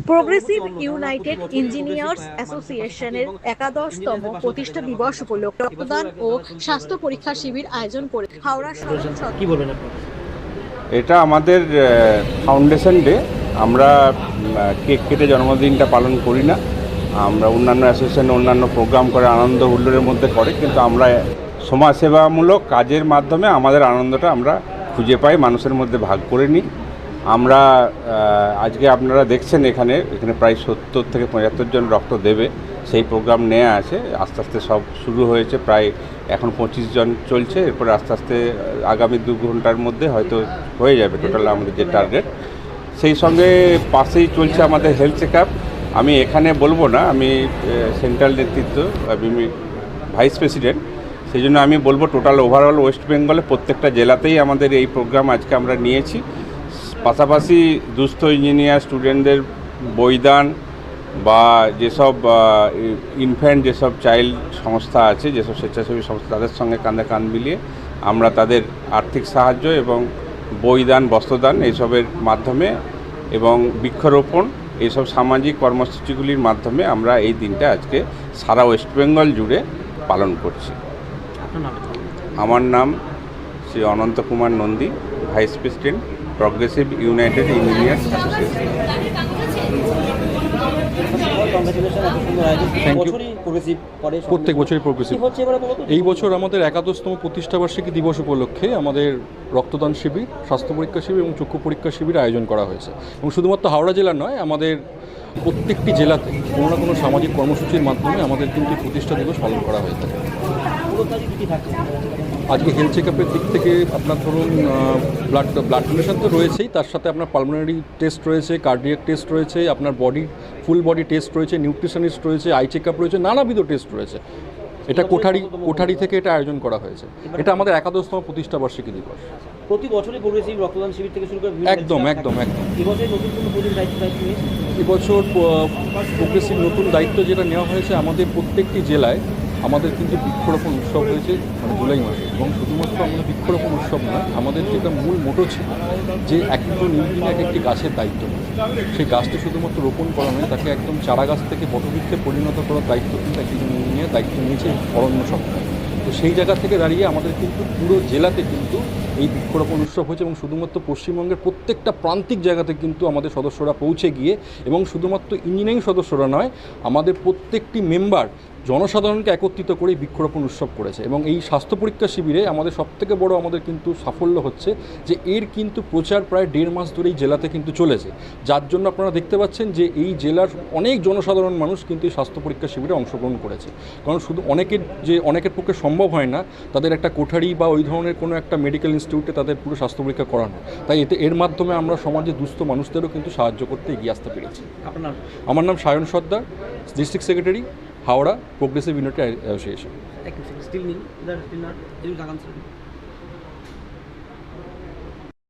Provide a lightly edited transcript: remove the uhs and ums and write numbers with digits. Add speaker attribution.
Speaker 1: Progressive united engineers অ্যাসোসিয়েশনের ১১তম প্রতিষ্ঠা দিবস উপলক্ষে রক্তদান ও স্বাস্থ্য পরীক্ষা শিবির আয়োজন করে হাওড়া শহর।
Speaker 2: কি বলবেন আপনি?
Speaker 3: এটা আমাদের ফাউন্ডেশন ডে। আমরা কেক কেটে জন্মদিনটা পালন করি না। আমরা অন্যান্য অ্যাসোসিয়েশন অন্যান্য প্রোগ্রাম করে আনন্দ হুল্লোড়ের মধ্যে করে, কিন্তু আমরা সমাজসেবামূলক কাজের মাধ্যমে আমাদের আনন্দটা আমরা খুঁজে পাই, মানুষের মধ্যে ভাগ করে নিই। আমরা আজকে আপনারা দেখছেন এখানে প্রায় ৭০ থেকে ৭৫ জন রক্ত দেবে, সেই প্রোগ্রাম নেওয়া আছে। আস্তে আস্তে সব শুরু হয়েছে, প্রায় এখন 25 জন চলছে। এরপরে আস্তে আস্তে আগামী 2 ঘন্টার মধ্যে হয়তো হয়ে যাবে টোটাল আমাদের যে টার্গেট। সেই সঙ্গে পাশেই চলছে আমাদের হেলথ চেক আপ। আমি এখানে বলবো না, আমি সেন্ট্রাল নেতৃত্ব, আমি ভাইস প্রেসিডেন্ট, সেই জন্য আমি বলবো টোটাল ওভারঅল ওয়েস্ট বেঙ্গলে প্রত্যেকটা জেলাতেই আমাদের এই প্রোগ্রাম আজকে আমরা নিয়েছি। পাশাপাশি দুস্থ ইঞ্জিনিয়ার স্টুডেন্টদের বইদান বা যেসব ইনফ্যান্ট যেসব চাইল্ড সংস্থা আছে, যেসব স্বেচ্ছাসেবী সংস্থা, তাদের সঙ্গে কাঁধে কাঁধ মিলিয়ে আমরা তাদের আর্থিক সাহায্য এবং বইদান, বস্ত্রদান এইসবের মাধ্যমে এবং বৃক্ষরোপণ এইসব সামাজিক কর্মসূচিগুলির মাধ্যমে আমরা এই দিনটা আজকে সারা ওয়েস্ট বেঙ্গল জুড়ে পালন করছি। আমার নাম Shri Ananta Kumar Nandi, vice president, progressive united engineers association.
Speaker 4: প্রত্যেক বছরই প্রোগ্রেসিভ। এই বছর আমাদের ৭১তম প্রতিষ্ঠাবার্ষিকী দিবস উপলক্ষে আমাদের রক্তদান শিবির, স্বাস্থ্য পরীক্ষা শিবির এবং চক্ষু পরীক্ষা শিবির আয়োজন করা হয়েছে। এবং শুধুমাত্র হাওড়া জেলা নয়, আমাদের প্রত্যেকটি জেলাতে কোনো না কোনো সামাজিক কর্মসূচির মাধ্যমে আমাদের কিন্তু প্রতিষ্ঠা দিবস পালন করা হয়ে থাকে। আজকে হেলথ চেক আপের দিক থেকে আপনার ধরুন ব্লাড ডোনেশন তো রয়েছেই, তার সাথে আপনার পালমোনারি টেস্ট রয়েছে, কার্ডিয়াক টেস্ট রয়েছে, আপনার ফুল বডি টেস্ট রয়েছে, নিউট্রিশনিস্ট রয়েছে, আই চেক আপ রয়েছে, নানাবিধ টেস্ট রয়েছে। এটা কোঠারি থেকে এটা আয়োজন করা হয়েছে। এটা আমাদের ৭১তম প্রতিষ্ঠাবার্ষিকী দিবস।
Speaker 2: প্রতি বছরই প্রোগ্রেসিভ রক্তদান শিবির থেকে শুরু করে
Speaker 4: একদম।
Speaker 2: এবছর নতুন কোনো দায়িত্ব নিয়েছে?
Speaker 4: এবছর প্রোগ্রেসিভ নতুন দায়িত্ব যেটা নেওয়া হয়েছে, আমাদের প্রত্যেকটি জেলায় আমাদের কিন্তু বৃক্ষরোপণ উৎসব হয়েছে জুলাই মাসে। এবং শুধুমাত্র আমাদের বৃক্ষরোপণ উৎসব নয়, আমাদের যেটা মূল মোটো ছিল যে একজন ইঞ্জিনিয়ার এক একটি গাছের দায়িত্ব, সেই গাছটি শুধুমাত্র রোপণ করা নয়, তাকে একদম চারা গাছ থেকে বটবৃক্ষে পরিণত করার দায়িত্ব কিন্তু একজন ইঞ্জিনিয়ার দায়িত্ব নিয়েছে অরণ্য সপ্তাহে। তো সেই জায়গা থেকে দাঁড়িয়ে আমাদের কিন্তু পুরো জেলাতে কিন্তু এই বৃক্ষরোপণ উৎসব হয়েছে এবং শুধুমাত্র পশ্চিমবঙ্গের প্রত্যেকটা প্রান্তিক জায়গাতে কিন্তু আমাদের সদস্যরা পৌঁছে গিয়ে, এবং শুধুমাত্র ইঞ্জিনিয়ারিং সদস্যরা নয়, আমাদের প্রত্যেকটি মেম্বার জনসাধারণকে একত্রিত করে বৃক্ষরোপণ উৎসব করেছে। এবং এই স্বাস্থ্য পরীক্ষা শিবিরে আমাদের সবথেকে বড় আমাদের কিন্তু সাফল্য হচ্ছে যে এর কিন্তু প্রচার প্রায় 1.5 মাস ধরেই জেলাতে কিন্তু চলেছে, যার জন্য আপনারা দেখতে পাচ্ছেন যে এই জেলার অনেক জনসাধারণ মানুষ কিন্তু এই স্বাস্থ্য পরীক্ষা শিবিরে অংশগ্রহণ করেছে। কারণ শুধু অনেকের পক্ষে সম্ভব হয় না তাদের একটা কোঠারি বা ওই ধরনের কোনো একটা মেডিকেল ইনস্টিটিউটে তাদের পুরো স্বাস্থ্য পরীক্ষা করানো, তাই এর মাধ্যমে আমরা সমাজে দুস্থ মানুষদেরও কিন্তু সাহায্য করতে এগিয়ে আসতে পেরেছি। আমার নাম Sayan Sardar, district secretary, Howrah progressive unity association.